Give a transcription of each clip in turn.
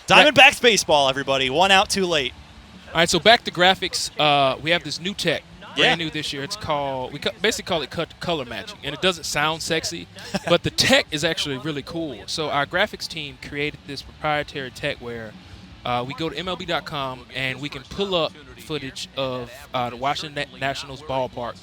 Diamondbacks baseball, everybody. 1 out, too late. All right, so back to graphics. We have this new tech, brand new this year. It's called, basically call it color matching, and it doesn't sound sexy, but the tech is actually really cool. So our graphics team created this proprietary tech where we go to MLB.com and we can pull up footage of the Washington Nationals ballpark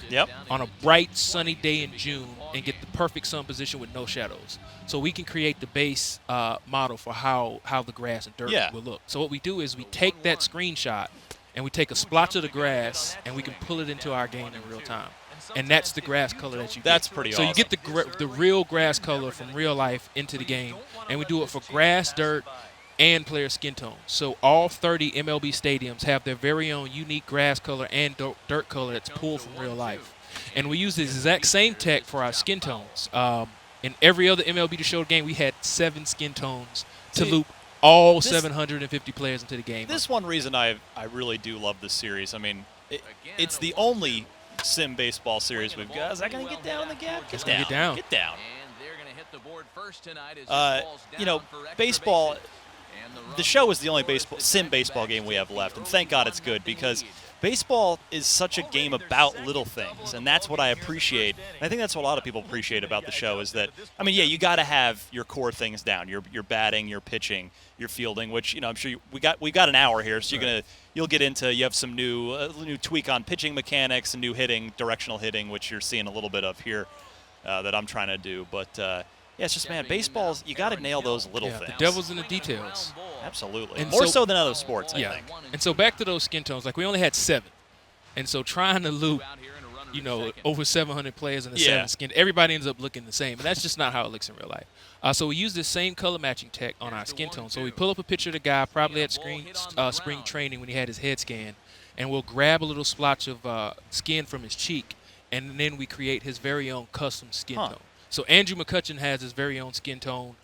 on a bright, sunny day in June and get the perfect sun position with no shadows. So we can create the base model for how the grass and dirt will look. So what we do is we take that screenshot and we take a splotch of the grass and we can pull it into our game in real time. And that's the grass color that you get. That's pretty awesome. So you get the real grass color from real life into the game. And we do it for grass, dirt, and player skin tone. So all 30 MLB stadiums have their very own unique grass color and dirt color that's pulled from real life. And we use the exact same tech for our skin tones. In every other MLB The Show game, we had 7 skin tones to loop all 750 players into the game. This one reason I really do love this series. I mean, it's the only sim baseball series we've got. Is that going to get down the gap? Get down. Get down. You know, baseball, the show is the only sim baseball game we have left, and thank God it's good because baseball is such a game about little things, and that's what I appreciate. And I think that's what a lot of people appreciate about the show is that, I mean, yeah, you got to have your core things down, your batting, your pitching, your fielding, which, you know, I'm sure we got an hour here, so you'll get into, you have some new tweak on pitching mechanics and new hitting, directional hitting, which you're seeing a little bit of here that I'm trying to do, but yeah, it's just, man, baseball's, you got to nail those little things. The devil's in the details. Absolutely. And more so than other sports, I think. And so back to those skin tones, like we only had 7. And so trying to loop, you know, over 700 players in the 7 skin, everybody ends up looking the same. And that's just not how it looks in real life. So we use this same color matching tech on our skin tone. So we pull up a picture of the guy probably at spring training when he had his head scan, and we'll grab a little splotch of skin from his cheek, and then we create his very own custom skin tone. So Andrew McCutcheon has his very own skin tone.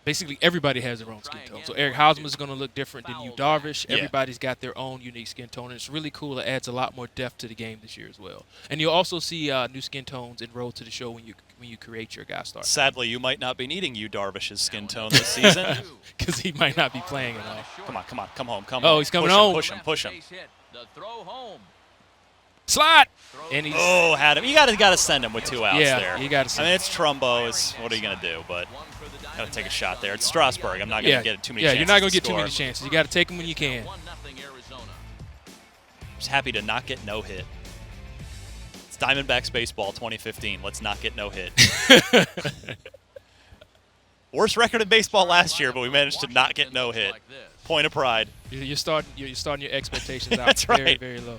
Basically, everybody has their own skin tone. So Eric Hosmer is going to look different than Yu Darvish. Everybody's got their own unique skin tone, and it's really cool. It adds a lot more depth to the game this year as well. And you'll also see new skin tones enrolled to the show when you create your guy star. Sadly, you might not be needing Yu Darvish's skin tone this season because he might not be playing at all. Come on, come home. Oh, he's coming home. Push him. Slide! And he's had him. You got to send him with 2 outs there. Yeah, you got to send him. I mean, it's Trumbo. What are you going to do? But got to take a shot there. It's Strasburg. I'm not going to get too many chances. Yeah, you're not going to get too many chances. You got to take them when you can. Just happy to not get no hit. It's Diamondbacks baseball 2015. Let's not get no hit. Worst record in baseball last year, but we managed to not get no hit. Point of pride. You're starting your expectations out That's very, right. very low.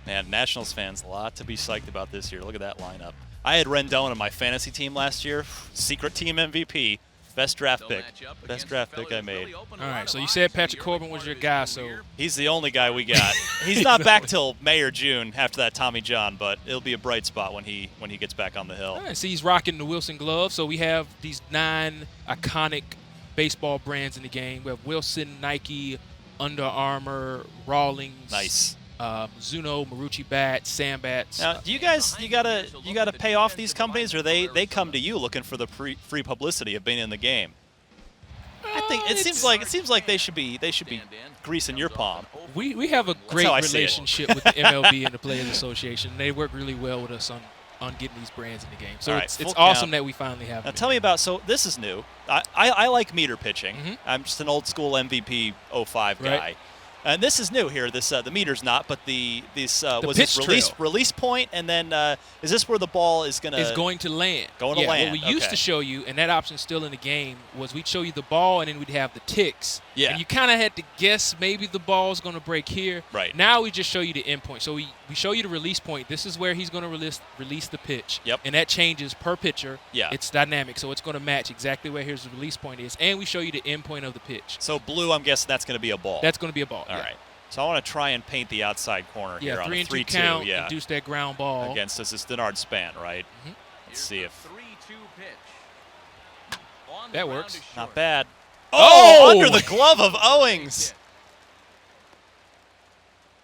Man, Nationals fans, a lot to be psyched about this year. Look at that lineup. I had Rendon on my fantasy team last year. Secret team MVP. Best draft pick. Best draft pick I made. All right, so you said Patrick Corbin was your guy, so he's the only guy we got. He's not back till May or June after that Tommy John, but it'll be a bright spot when he gets back on the hill. All right, so he's rocking the Wilson glove. So we have these 9 iconic baseball brands in the game. We have Wilson, Nike, Under Armour, Rawlings. Nice. Zuno, Marucci bats, Sam bats. Now, do you gotta pay off these companies, or they come to you looking for the free publicity of being in the game? I think it seems like they should be greasing your palm. We have a great relationship with the MLB and the Players Association. They work really well with us on getting these brands in the game. So it's awesome that we finally have. Now tell me about. So this is new. I like meter pitching. I'm just an old school MVP 05 guy. Right. And this is new here. This the meter's not, but this was this release point, and then is this where the ball is going to land? Going to land. What we used to show you, and that option's still in the game, was we'd show you the ball, and then we'd have the ticks. Yeah. And you kind of had to guess maybe the ball's going to break here. Right. Now we just show you the end point. So we show you the release point. This is where he's going to release the pitch. Yep. And that changes per pitcher. Yeah. It's dynamic, so it's going to match exactly where his release point is, and we show you the end point of the pitch. So blue, I'm guessing that's going to be a ball. That's going to be a ball. All right. So I want to try and paint the outside corner here on a 3-2 count. Yeah. Induce that ground ball against this is Denard Span, right? Let's see if that works. Not bad. Oh, under the glove of Owings.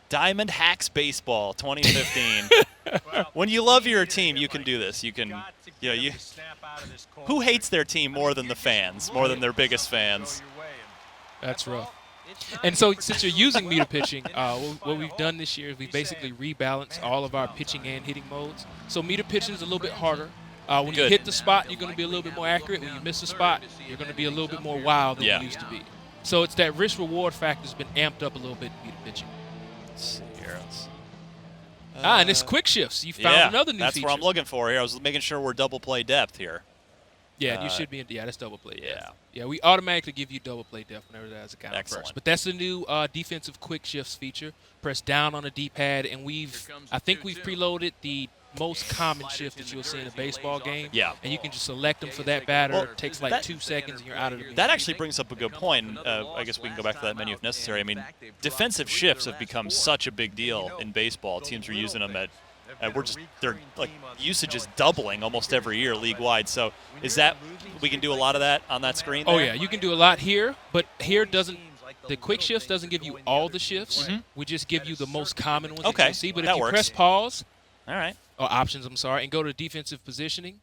Diamond Hacks Baseball 2015. When you love your team, you can do this. You can, who hates their team more than the fans, more than their biggest fans? That's rough. And so since you're using meter pitching, what we've done this year is we basically rebalanced all of our pitching and hitting modes. So meter pitching is a little bit harder. When you hit the spot, you're going to be a little bit more accurate. When you miss the spot, you're going to be a little bit more wild than you used to be. So it's that risk-reward factor has been amped up a little bit in meter pitching. Let's see here. And it's quick shifts. You found another new that's feature. what I'm looking for here. I was making sure we're double play depth here. Yeah, you should be in. Yeah, that's double play depth. Yeah, we automatically give you double play depth whenever that has a count first. But that's the new defensive quick shifts feature. Press down on the D-pad, and I think we've preloaded the most common shift that you'll see in a baseball game. Yeah. And you can just select them for that batter. It takes like 2 seconds, and you're out of the game. That actually brings up a good point. I guess we can go back to that menu if necessary. I mean, defensive shifts have become such a big deal in baseball. Teams are using them at their usage is doubling almost every year league-wide. So is that we can do a lot of that on that screen there? Oh, yeah. You can do a lot here, but here the quick shifts doesn't give you all the shifts. We just give you the most common ones that you see. But if you press pause, all right, or options, I'm sorry, and go to defensive positioning.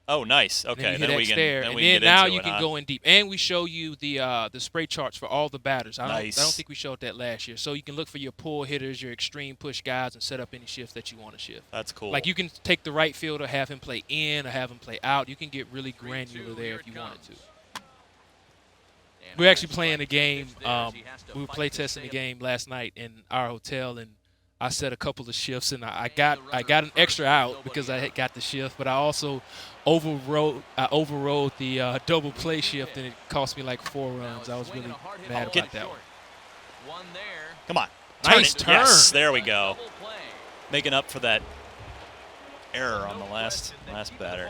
Oh, nice. Okay, then we can now you can go in deep, and we show you the spray charts for all the batters. I don't think we showed that last year. So you can look for your pull hitters, your extreme push guys, and set up any shifts that you want to shift. That's cool. Like you can take the right fielder, have him play in, or have him play out. You can get really granular there if you wanted to. We're actually playing a game. We were play testing a game last night in our hotel, and I set a couple of shifts, and I got an extra out because I had got the shift, but I also overrode the double play shift, and it cost me like 4 runs. I was really mad about that one. Come on. Nice turn. Yes, there we go. Making up for that error on the last batter.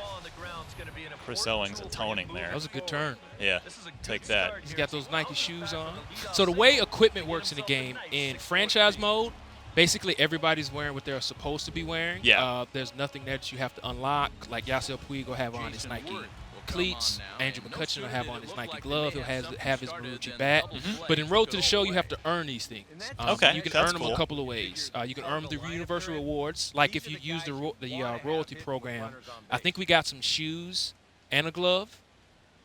Chris Owings atoning there. That was a good turn. Yeah, take that. He's got those Nike shoes on. So the way equipment works in the game, in franchise mode, basically everybody's wearing what they're supposed to be wearing. Yeah. There's nothing that you have to unlock. Like Yasiel Puig will have on his Nike cleats. Andrew McCutcheon will have on his Nike glove. He'll have his Marucci bat. But in Road to the Show, you have to earn these things. You can earn them a couple of ways. You can earn them through Universal Rewards. Like if you use the royalty program, I think we got some shoes and a glove.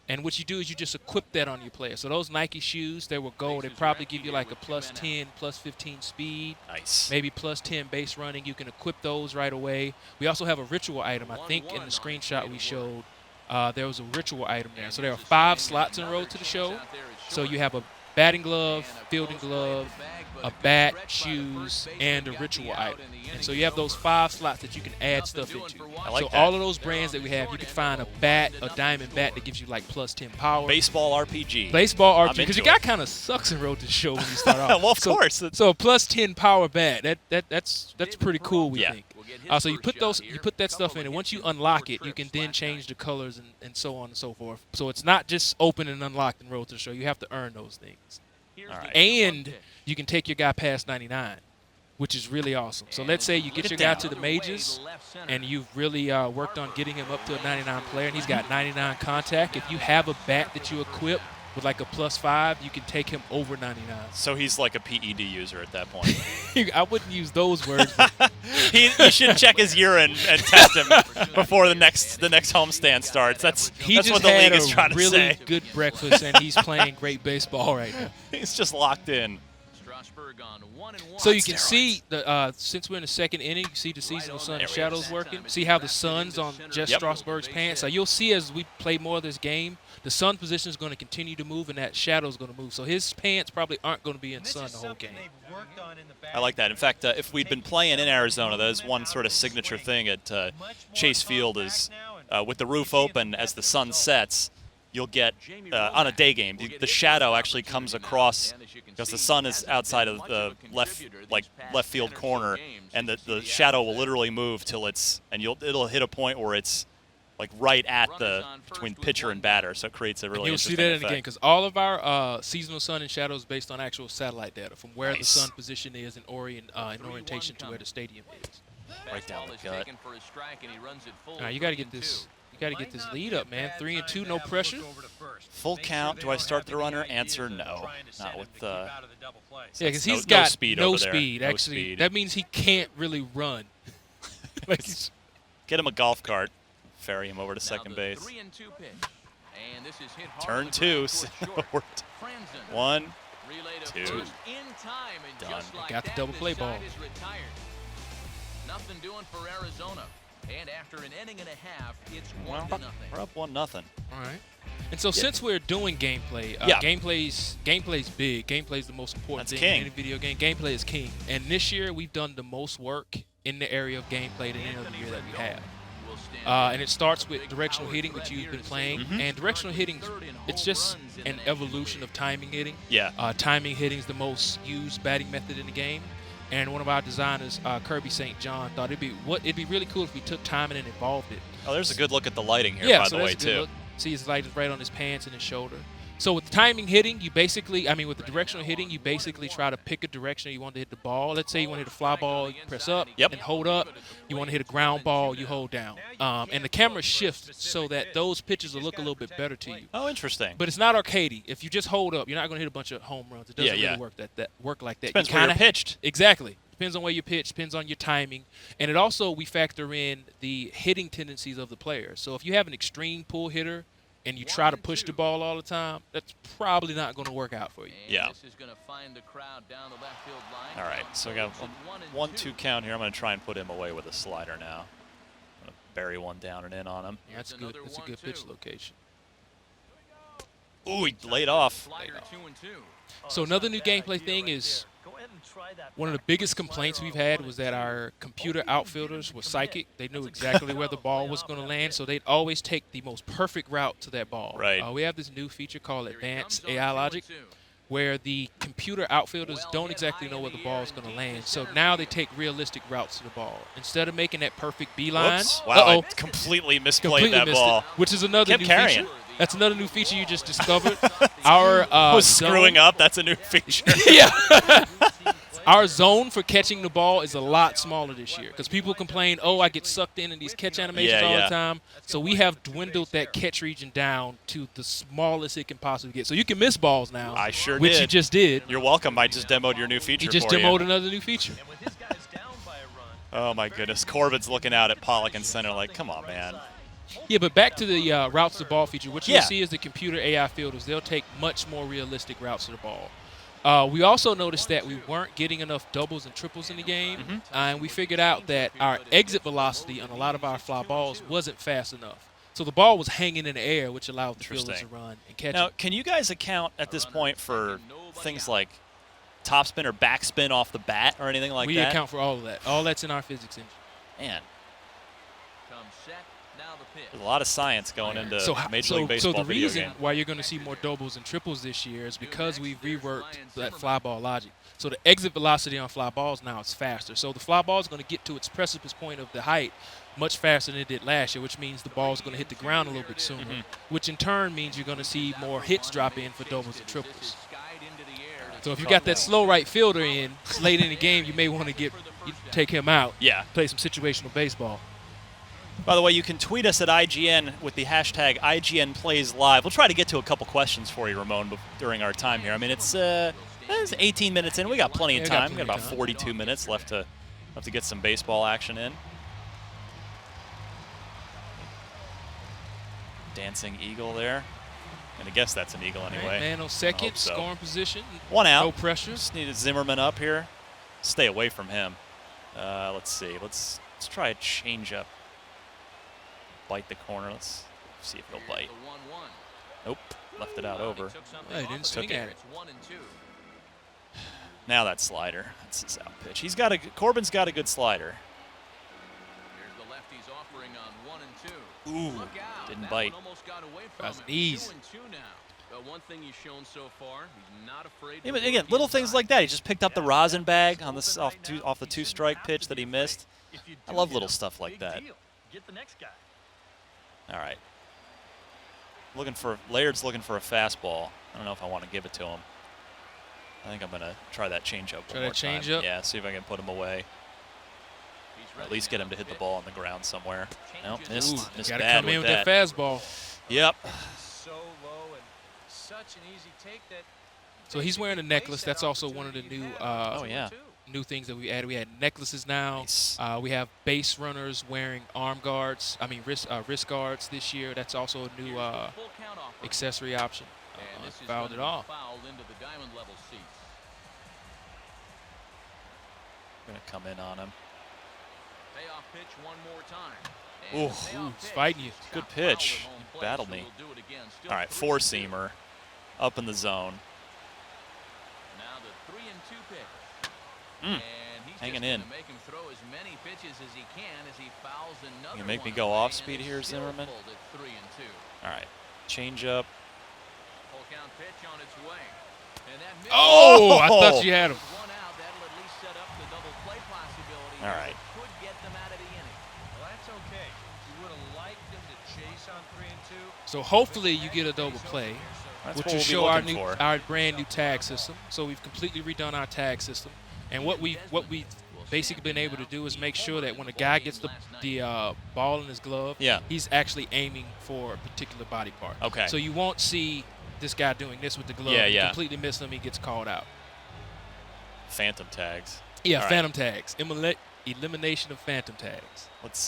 And what you do is you just equip that on your player. So those Nike shoes, they were gold. They probably give you like a +10, +15 speed. Nice. Maybe +10 base running. You can equip those right away. We also have a ritual item. I think in the screenshot we showed, there was a ritual item there. So there are 5 slots in Road to the Show. So you have a batting glove, fielding glove, a bat, shoes, and a ritual item. And so you have those 5 slots that you can add stuff into. So all of those brands that we have, you can find a bat, a diamond bat that gives you like +10 power. Baseball RPG. Baseball RPG, because your guy kind of sucks in Road to the Show when you start off. Well, of course. So a +10 power bat, that's pretty cool, we think. So you put that stuff in, and once you unlock it, you can then change the colors and so on and so forth. So it's not just open and unlocked in Road to the Show. You have to earn those things. All right. And you can take your guy past 99, which is really awesome. So let's say you get your guy to the majors, and you've really worked on getting him up to a 99 player, and he's got 99 contact. If you have a bat that you equip with like a +5, you can take him over 99. So he's like a PED user at that point. I wouldn't use those words. But he should check his urine and test him before the next homestand starts. That's what the league is trying to say. He just had a really good breakfast, and he's playing great baseball right now. He's just locked in. So you can see, since we're in the second inning, you see the seasonal sun and shadows working. See how the sun's on Jess Strasburg's pants? So you'll see as we play more of this game, the sun position is going to continue to move, and that shadow is going to move. So his pants probably aren't going to be in sun the whole game. I like that. In fact, if we'd been playing in Arizona, that is one sort of signature thing at Chase Field is with the roof open as the sun sets, you'll get, on a day game, the shadow actually comes across because the sun is outside of the left field corner, and the shadow will literally move till it'll hit a point where it's like right at between pitcher and batter, so it creates a really interesting effect. You'll see that in the game because all of our seasonal sun and shadows based on actual satellite data from where the sun position is in orientation to where the stadium is. Right down the gut. All right, you got to get this. Got to get this lead up, man. 3-2, no pressure. Full count. Do I start the runner? Answer no. Not with yeah, because he's got no speed. No over speed. there. Actually, that means he can't really run. Like he's, Get him a golf cart. Ferry him over to second base. 3-2 pitch. And this is hit hard Turn on the 2. ground toward short. Franzen. 1, Relay to 2. first in time, and Done. just like Got the that, double play side ball. is retired. Nothing doing for Arizona. And after an inning and a half, it's 1-0. We're up 1-0. all right. And so since we're doing gameplay, Yeah. gameplay's big. Gameplay's the most important That's thing king. in any video game. Gameplay is king. And this year we've done the most work in the area of gameplay than any other year that we have. And it starts with directional hitting, which you've been playing. And directional hitting, it's just an evolution of timing hitting. Yeah. Timing hitting is the most used batting method in the game. And one of our designers, Kirby St. John, thought it'd be really cool if we took timing and evolved it. Oh, there's a good look at the lighting here, Yeah, by so the way, that's a good too. look. See his light is right on his pants and his shoulder. So with timing hitting, you basically, with the directional hitting, you basically try to pick a direction you want to hit the ball. Let's say you want to hit a fly ball, you press up Yep. and hold up. You want to hit a ground ball, you hold down. And the camera shifts so that those pitches will look a little bit better to you. Oh, interesting. But it's not arcadey. If you just hold up, you're not going to hit a bunch of home runs. It doesn't Yeah, really work like that. Depends You where you're kinda- pitched. Exactly. Depends on where you pitch, depends on your timing. And it also, we factor in the hitting tendencies of the player. So if you have an extreme pull hitter and you try to push the ball all the time, that's probably not going to work out for you. Yeah. This is gonna find the crowd down the left field line. All right, so we got a 1-2 count here. I'm going to try and put him away with a slider now. I'm going to bury one down and in on him. Yeah, that's good. That's a good pitch location. Ooh, he laid off. Slider 2-2. So another new gameplay thing is one of the biggest complaints we've had was that our computer outfielders were psychic. They knew exactly where the ball was going to land, so they'd always take the most perfect route to that ball. Right. We have this new feature called Advanced AI Logic, where the computer outfielders don't exactly know where the ball is going to land. So now they take realistic routes to the ball. Instead of making that perfect beeline, Whoops. Wow, I completely misplayed that missed ball. it, which is another Kept new carrying. feature. That's another new feature you just discovered. Our Was screwing up. That's a new feature. Yeah. Our zone for catching the ball is a lot smaller this year because people complain, oh, I get sucked in these catch animations all the time. So we have dwindled that catch region down to the smallest it can possibly get. So you can miss balls now. I sure which did. you just did. You're welcome. I just demoed your new feature You just for demoed another new feature. Oh, my goodness. Corbin's looking out at Pollock and center like, come on, man. Yeah, but back to the routes to the ball feature. What you'll Yeah. see is the computer AI fielders, they'll take much more realistic routes to the ball. We also noticed that we weren't getting enough doubles and triples in the game, and we figured out that our exit velocity on a lot of our fly balls wasn't fast enough. So the ball was hanging in the air, which allowed the fielders to run and catch Now, it. can you guys account at this point for things like topspin or backspin off the bat or anything like We that? account for all of that. All that's in our physics engine. Man, Comes set. Now the pitch. there's a lot of science going into Major League So Baseball the video reason game. why you're going to see more doubles and triples this year is because we've reworked that fly ball logic. So the exit velocity on fly balls now is faster. So the fly ball is going to get to its precipice point of the height much faster than it did last year, which means the ball is going to hit the ground a little bit sooner, which in turn means you're going to see more hits drop in for doubles and triples. So if you got that slow right fielder in late in the game, you may want to take him out. Yeah. Play some situational baseball. By the way, you can tweet us at IGN with the hashtag IGN Plays Live. We'll try to get to a couple questions for you, Ramon, during our time here. I mean, it's 18 minutes in. We got plenty of time. We got about 42 minutes left to get some baseball action in. Dancing eagle there. And I guess that's an eagle anyway. Right, man on second, so. scoring position. One out. No pressure. Just needed Zimmerman up here. Stay away from him. Let's see. Let's try a changeup. Bite the corner. Let's see if he'll bite. Nope. Left it out over. He didn't swing at it. Now that slider. That's his out pitch. Corbin's got a good slider. Here's the lefties offering on 1-2. Ooh, didn't bite. That's easy. One thing he's shown so far, he's not afraid. Yeah, but again, little things like that. He just picked up the rosin bag on this off the two-strike pitch that he missed. I love little stuff like that. Get the next guy. All right. Laird's looking for a fastball. I don't know if I want to give it to him. I think I'm going to try that changeup one more time. Changeup? Yeah, see if I can put him away. Or at least get him to hit the ball on the ground somewhere. Nope, missed. Ooh, Missed gotta bad come in with with that fastball. Yep. So low and such an easy take that. So he's wearing a necklace. That's also one of the new Oh, yeah. new things that we added. We had necklaces now. Nice. We have base runners wearing arm guards. I mean wrist guards this year. That's also a new accessory option. And this is Fouled gonna it be off. fouled into the diamond level seats. Going to come in on him. Payoff pitch one more time. Ooh, And the payoff he's pitch fighting you. got Good fouled pitch. at home plate, Battled so me. he'll do it again. Still All right, 3-2. four-seamer. Up in the zone. Now the 3-2 pitch. Mm. And he's Hanging just in. gonna make him throw as many pitches as he can as he fouls another You make me one go away, off and speed it's here, still Zimmerman? pulled at 3-2. All right, change up. Full count pitch on its way. And that missed. Oh, I thought you had him. One out, that'll at least set up the double play possibility. All right. that could get them out of the inning. Well, that's okay. You would have liked them to chase on 3-2. So hopefully you get a double play, That's which what will we'll be show looking for. our brand new tag system. So we've completely redone our tag system, and what we basically been able to do is make sure that when a guy gets the ball in his glove, Yeah. he's actually aiming for a particular body part. Okay. So you won't see this guy doing this with the glove. Yeah, You yeah. completely miss him, he gets called out. Phantom tags. Yeah, All right. phantom tags. Elimination of phantom tags. Let's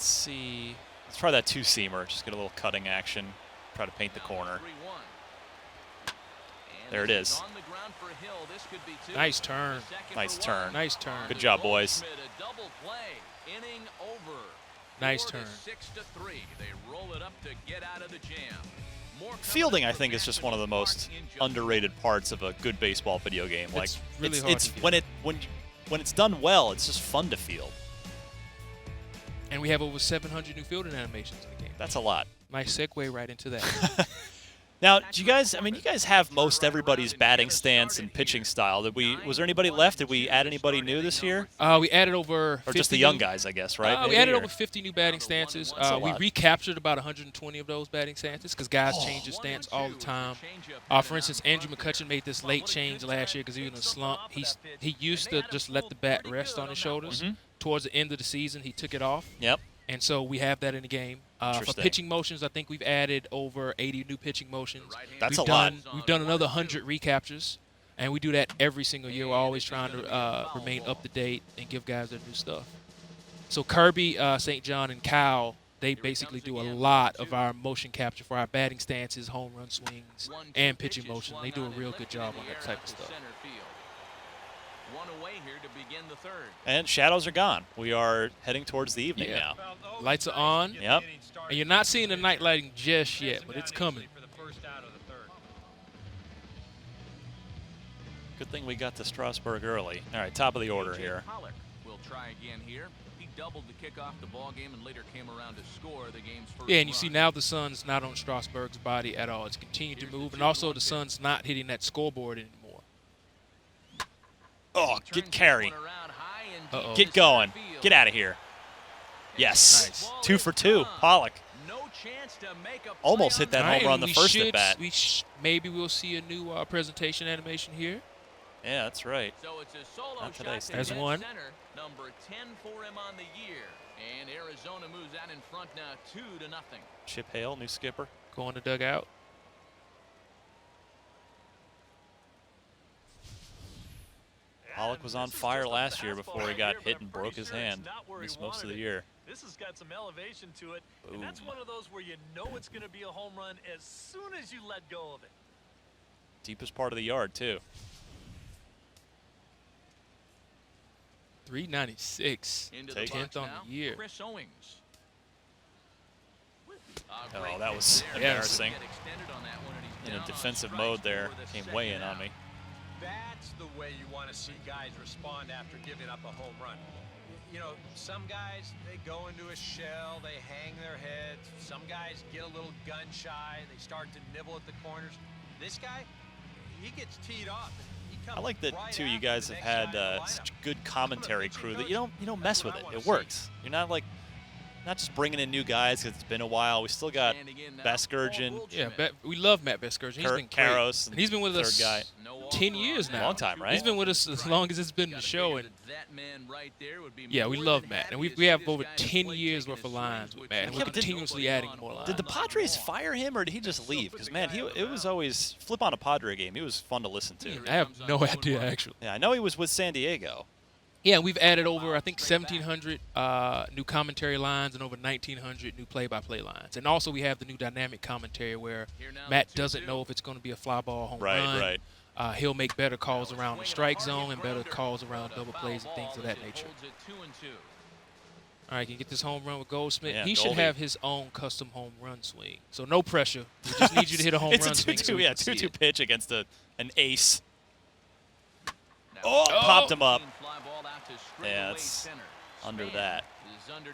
see. Let's try that two-seamer. Just get a little cutting action. Try to paint the corner. 3-1. And There it this is. on the ground for Hill. This could be two. Nice turn. The second Nice for turn. one. Nice turn. Good job, boys. Goldschmidt, a double play. Inning over. Nice 4 to turn. 6-3. They roll it up to get out of the jam. More coming Fielding, up I for think, is just one of the most in just underrated parts of a good baseball video game. Like, It's really hard it's to when it's done well, it's just fun to field. And we have over 700 new fielding animations in the game. That's a lot. Nice segue right into that. Now, do you guys? I mean, you guys have most everybody's batting stance and pitching style. Was there anybody left? Did we add anybody new this year, We added over 50 or just the young new- guys? I guess, right? we Maybe, added or- over 50 new batting stances. a We lot. recaptured about 120 of those batting stances because guys change their stance all the time. For instance, Andrew McCutcheon made this late change last year because he was in a slump. He used to just let the bat rest on his shoulders. Mhm. Towards the end of the season, he took it off. Yep. And so we have that in the game. For Interesting. pitching motions, I think we've added over 80 new pitching motions. That's We've a lot. We've done another 100 recaptures, and we do that every single year. We're always trying to remain up to date and give guys their new stuff. So Kirby, St. John, and Kyle, they basically do a lot of our motion capture for our batting stances, home run swings, and pitching motion. They do a real good job on that type of stuff. One away here to begin the third. And shadows are gone. We are heading towards the evening Yeah. now. Lights are on. Yep. And you're not seeing the night lighting just yet, but it's coming. For the first out of the third. Good thing we got to Strasburg early. All right, top of the order here. Pollock will try again here. He doubled to kick off the ball game and later came around to score the game's first Yeah, and you run. see now the sun's not on Strasburg's body at all. It's continued to move, and also the sun's not hitting that scoreboard anymore. Oh, Turns get this carry. one around high and Uh-oh. deep Get to going. center field. Get out of here. Yes. Nice. 2 for 2. Pollock. No chance to make a play Almost on hit that time. home run the we first should, at bat. Maybe we'll see a new presentation animation here. Yeah, that's right. So it's a solo Not today, shot to Steve. There's dead one. center, number 10 for him on the year. And Arizona moves out in front now 2-0. Chip Hale, new skipper. Going to dugout. Pollock was on fire last year before he got hit and broke his hand. Missed most of the year. This has got some elevation to it, and that's Boom. one of those where you know it's going to be a home run as soon as you let go of it. Deepest part of the yard, too. 396. Into Take the it. box 10th on now, the year. Chris Owings. Oh, Great that pitch was there. embarrassing. Get extended on that one, and he's In down a on defensive strikes mode there, for the came second way in on out. me. That's the way you want to see guys respond after giving up a home run. You know, some guys, they go into a shell, they hang their heads. Some guys get a little gun shy, they start to nibble at the corners. This guy, he gets teed off. He comes I like that, right too, you after guys the have next had guy in the such lineup. good commentary crew that you don't mess with it. wanna It see. works. You're not like, not just bringing in new guys because it's been a while. We still got Standing in now, Baskergen, Paul Yeah, Goldschmidt. we love Matt Veskurge. He's Kurt been great. Karros, And he's been with third us guy. No 10 offer years on now. that. Long time, right? He's been with us as long as it's been in the Gotta show. figure And that man right there would be yeah, we more love than Matt. And happy to we see have this over guy 10 play years taking worth of his lines swings, with Matt. And which we're Yeah, but did- continuously adding more lines. Did the Padres fire him, or did he just leave? Because, man, it was always flip on a Padre game. He was fun to listen to. I have no idea, actually. Yeah, I know he was with San Diego. Yeah, we've added over, I think, 1,700 new commentary lines and over 1,900 new play-by-play lines. And also we have the new dynamic commentary where Matt doesn't know if it's going to be a fly ball, home run. He'll make better calls around the strike zone and better calls around double plays and things of that nature. All right, can you get this home run with Goldsmith? Yeah, he should Goldie. have his own custom home run swing. So no pressure. We just need you to hit a home run swing. It's a 2-2, so we yeah, can see 2-2 it. pitch against an ace. Popped him up. Yeah, it's under that.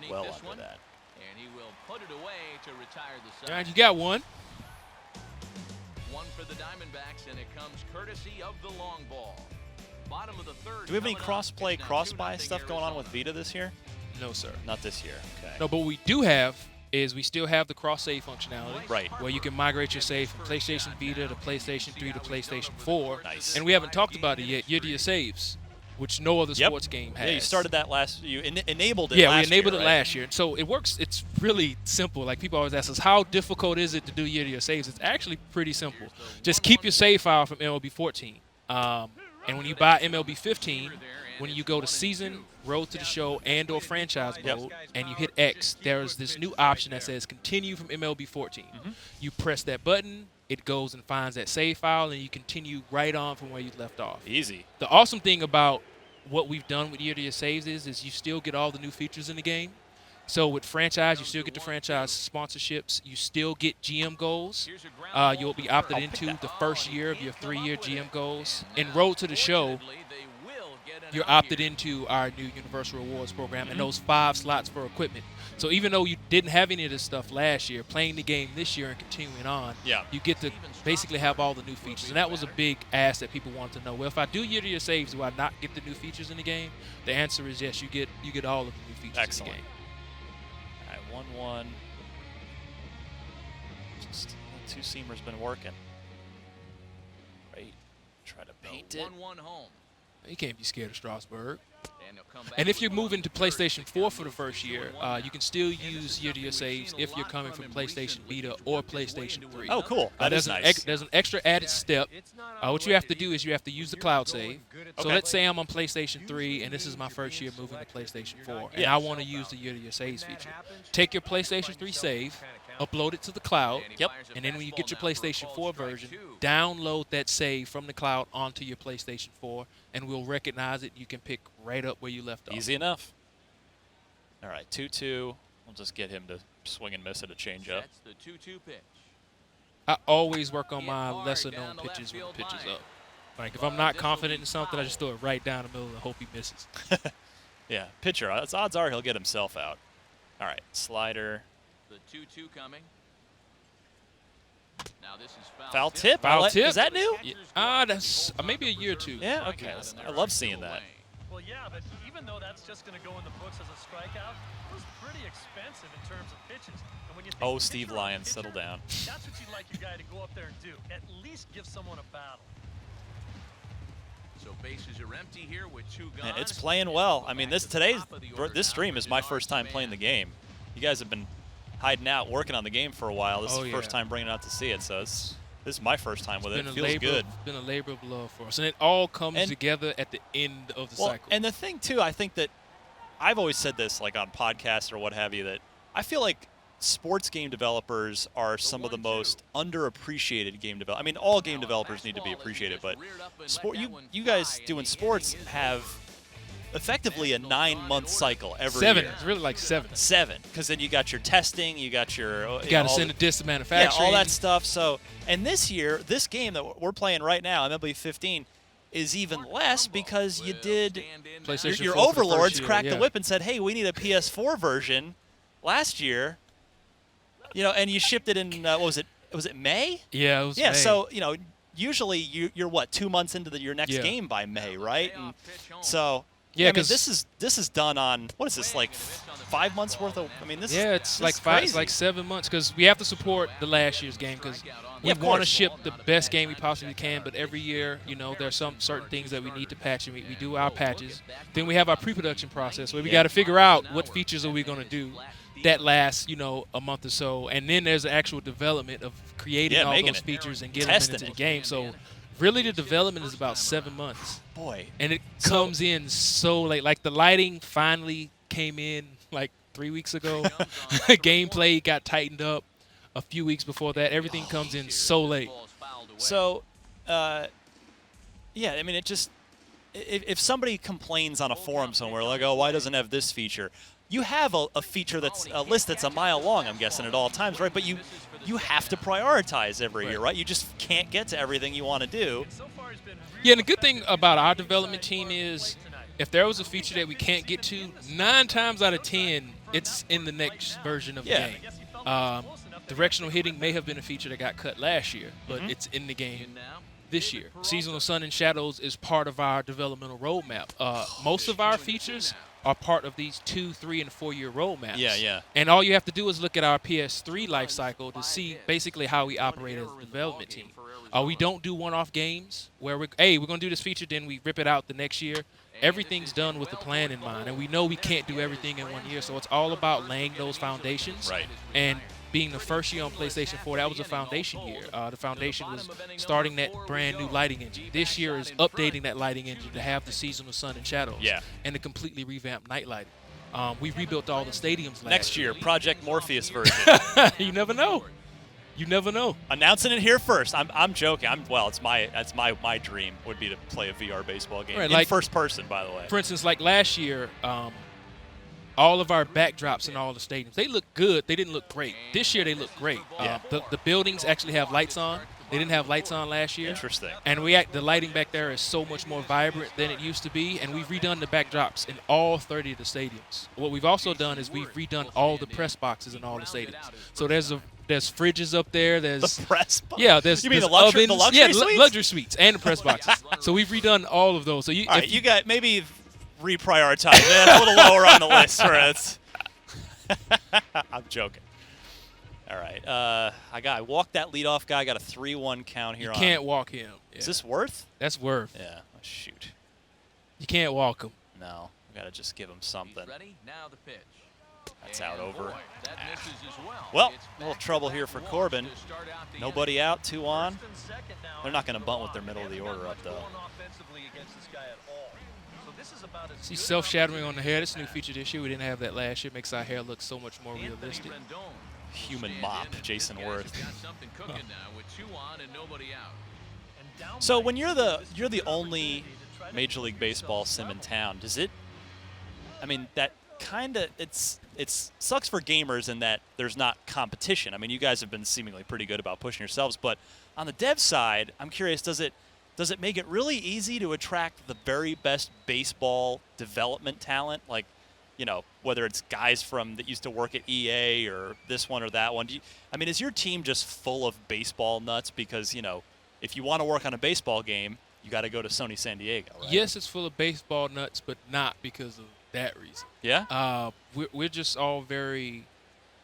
Well under that. And he will put it away to retire the All right, side. you got one. One for the Diamondbacks, and it comes courtesy of the long ball. Bottom of the third. Do we have any coming up. cross-play, It's now cross-buy 2-0 stuff going on with Arizona. Vita this year? No, sir. Not this year. Okay. No, but what we do have is we still have the cross-save functionality. Right. Where you can migrate your save from PlayStation Vita to PlayStation 3 to PlayStation 4. Nice. And we haven't talked about it yet. Year to your saves, which no other sports game has. Yeah, you started that last. You enabled it. Yeah, last we enabled year, it right? last year. So it works. It's really simple. Like people always ask us, how difficult is it to do year to your saves? It's actually pretty simple. Just keep your save file from MLB 14. And when you buy MLB 15, when you go to season, road to the show, and/or franchise mode, and you hit X, there's this new option that says continue from MLB 14. You press that button, it goes and finds that save file, and you continue right on from where you left off. Easy. The awesome thing about what we've done with year to year saves is you still get all the new features in the game. So with franchise, you still get the franchise sponsorships. You still get GM goals. You'll be opted into the first year of your 3-year GM goals. In Road to the Show, you're opted into our new Universal Rewards program and those 5 slots for equipment. So even though you didn't have any of this stuff last year, playing the game this year and continuing on, you get to basically have all the new features. And that was a big ask that people wanted to know. Well, if I do year to year saves, do I not get the new features in the game? The answer is yes, you get all of the new features in the game. All right, 1-1. Just the two-seamer's been working. Right. Try to paint it. 1-1 home. You can't be scared of Strasburg. And he'll come back And if with you're one moving to third. PlayStation 4 for the first year, you can still use year to year saves if you're coming from PlayStation Vita or PlayStation 3. Oh, cool. That is nice. There's an extra added step. What you have to do is you have to use the cloud save. So let's say I'm on PlayStation 3 and this is my first year moving to PlayStation 4, and I want to use the year to year saves feature. Take your PlayStation 3 save, upload it to the cloud, and then when you get your PlayStation 4 version, download that save from the cloud onto your PlayStation 4, and we'll recognize it. You can pick right up where you left off. Easy enough. All right, 2-2. We'll just get him to swing and miss at a changeup. That's the 2-2 pitch. I always work on my lesser-known pitches when the pitch is up. Like, if I'm not confident in something, I just throw it right down the middle and hope he misses. Yeah, pitcher. Odds are he'll get himself out. All right, slider. The 2-2 coming. Now this is Foul tip. Foul tip. Is that new? Yeah. That's maybe a year or two. Yeah, okay. I love seeing that. Well, yeah, but even though that's just going to go in the books as a strikeout, it was pretty expensive in terms of pitches. And when you think Oh, pitcher Steve on Lyons, pitcher, settle down. That's what you'd like your guy to go up there and do. At least give someone a battle. So bases are empty here with 2 guns. And it's playing well. I mean, this stream is my first time playing the game. You guys have been hiding out, working on the game for a while. This is the first time bringing it out to see it, so this is my first time with it. It feels good. It's been a labor of love for us, and it all comes together at the end of the cycle. And the thing too, I think that I've always said this, like on podcasts or what have you, that I feel like sports game developers are some of the most underappreciated game developers. I mean, all game developers need to be appreciated, but you guys doing sports have effectively a 9-month cycle every 7. year. It's really like 7. 7, because then you got your testing, you got your You got to send a disc to manufacturing. yeah, all that stuff. So, and this year, this game that we're playing right now, MLB 15, is even less because you did PlayStation your 4 for the overlords first year, cracked the whip and said, "Hey, we need a PS4 version." Last year, and you shipped it in what was it? Was it May? Yeah, it was Yeah, May. so usually you're what, 2 months into your next game by May, right? And so. Yeah, I mean, because this is done on, what is this, like 5 months worth of? I mean, this. it's this like is 5, crazy. it's like 7 months because we have to support the last year's game because we of want to course. ship the best game we possibly can. But every year, there's some certain things that we need to patch, and we do our patches. Then we have our pre-production process where we got to figure out what features are we going to do that lasts, a month or so, and then there's the actual development of creating all making those it. features and getting Testing them into it. the game. So Really, the development is about 7 months. Boy. And it comes in so late. Like, the lighting finally came in like 3 weeks ago. Gameplay got tightened up a few weeks before that. Everything comes in so late. So, yeah, I mean, it just if somebody complains on a forum somewhere like, oh, why doesn't it have this feature? You have a feature that's a list that's a mile long, I'm guessing, at all times, right? But you have to prioritize every year, right? You just can't get to everything you want to do. Yeah, and the good thing about our development team is if there was a feature that we can't get to, 9 times out of 10, it's in the next version of the game. Directional hitting may have been a feature that got cut last year, but it's in the game this year. Seasonal Sun and Shadows is part of our developmental roadmap. Most of our features are part of these 2-, 3-, and 4-year roadmaps. Yeah. And all you have to do is look at our PS3 life cycle to see basically how we operate as a development team. We don't do one-off games where we're going to do this feature, then we rip it out the next year. Everything's done with the plan in mind, and we know we can't do everything in 1 year, so it's all about laying those foundations. Right. And being the first year on PlayStation 4, that was a foundation year. The foundation was starting that brand new lighting engine. This year is updating that lighting engine to have the Seasonal Sun and Shadows and to completely revamp night lighting. We rebuilt all the stadiums Next year, Project Morpheus version. You never know. You never know. Announcing it here first. I'm joking. That's my dream would be to play a VR baseball game in first person, by the way. For instance, like last year, all of our backdrops in all the stadiums, they look good. They didn't look great. This year, they look great. The buildings actually have lights on. They didn't have lights on last year. Interesting. And the lighting back there is so much more vibrant than it used to be, and we've redone the backdrops in all 30 of the stadiums. What we've also done is we've redone all the press boxes in all the stadiums. So there's fridges up there. There's the press box? Yeah, there's you mean there's the luxury suites? Luxury suites and the press boxes. So we've redone all of those. So you got maybe reprioritize it a little lower on the list for it. I'm joking. All right. I walked that leadoff guy. I got a 3-1 count here. You can't walk him. Yeah. Is this Worth? That's Worth. Yeah. Oh, shoot. You can't walk him. No. We got to just give him something. Ready? Now the pitch. That's out over. Well, a little trouble here for Corbin. Nobody out, 2 on. They're not going to bunt with their middle of the order up, though. See, self-shadowing on the hair. This new feature this year. We didn't have that last year. Makes our hair look so much more realistic. Human mop, Jason Worth. So when you're the only Major League Baseball sim in town, does it? I mean, that kind of it sucks for gamers in that there's not competition. I mean, you guys have been seemingly pretty good about pushing yourselves, but on the dev side, I'm curious, does it make it really easy to attract the very best baseball development talent? Like, you know, whether it's guys that used to work at EA or this one or that one. Is your team just full of baseball nuts? Because, you know, if you want to work on a baseball game, you got to go to Sony San Diego, right? Yes, it's full of baseball nuts, but not because of that reason. Yeah? We're just all